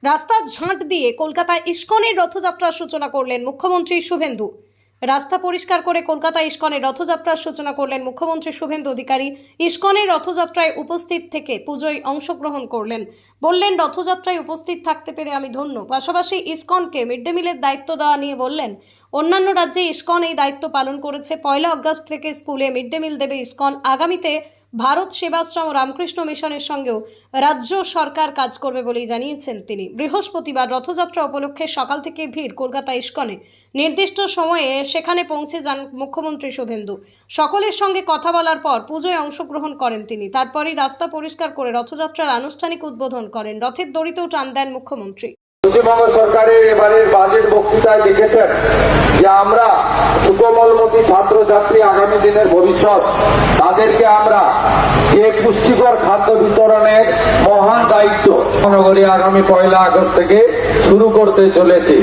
রাস্তা ঝাঁট দিয়ে কলকাতায় ইস্কনের রথযাত্রার সূচনা করলেন মুখ্যমন্ত্রী শুভেন্দু। রাস্তা পরিষ্কার করে কলকাতা ইস্কনের রথযাত্রার সূচনা করলেন মুখ্যমন্ত্রী শুভেন্দু অধিকারী। ইস্কনের রথযাত্রায় উপস্থিত থেকে পুজোয় অংশগ্রহণ করলেন। বললেন, রথযাত্রায় উপস্থিত থাকতে পেরে আমি ধন্য। পাশাপাশি ইস্কনকে মিড ডে মিলের দায়িত্ব দেওয়া নিয়ে বললেন, অন্যান্য রাজ্যে ইস্কন এই দায়িত্ব পালন করেছে। 1 আগস্ট থেকে স্কুলে মিড ডে মিল দেবে ইস্কন। আগামীতে ভারত সেবাশ্রম ও রামকৃষ্ণ মিশনের সঙ্গেও রাজ্য সরকার কাজ করবে বলেই জানিয়েছেন তিনি। বৃহস্পতিবার রথযাত্রা উপলক্ষে সকাল থেকে ভিড় কলকাতা ইস্কনে। নির্দিষ্ট সময়ে সেখানে পৌঁছে যান মুখ্যমন্ত্রী শুভেন্দু। সকলের সঙ্গে কথা বলার পর পুজোয় অংশগ্রহণ করেন তিনি। তারপরই রাস্তা পরিষ্কার করে রথযাত্রার আনুষ্ঠানিক উদ্বোধন করেন। রথের দড়িতেও টান দেন মুখ্যমন্ত্রী। পশ্চিমবঙ্গ সরকারের এবারের বাজেট বক্তৃতায় দেখেছেন যে আমরা সুকোমলমতি ছাত্রছাত্রী আগামী দিনের ভবিষ্যৎ, তাদেরকে আমরা যে পুষ্টিকর খাদ্য বিতরণের মহান দায়িত্ব মহানগরী আগামী 1 আগস্ট থেকে শুরু করতে চলেছি।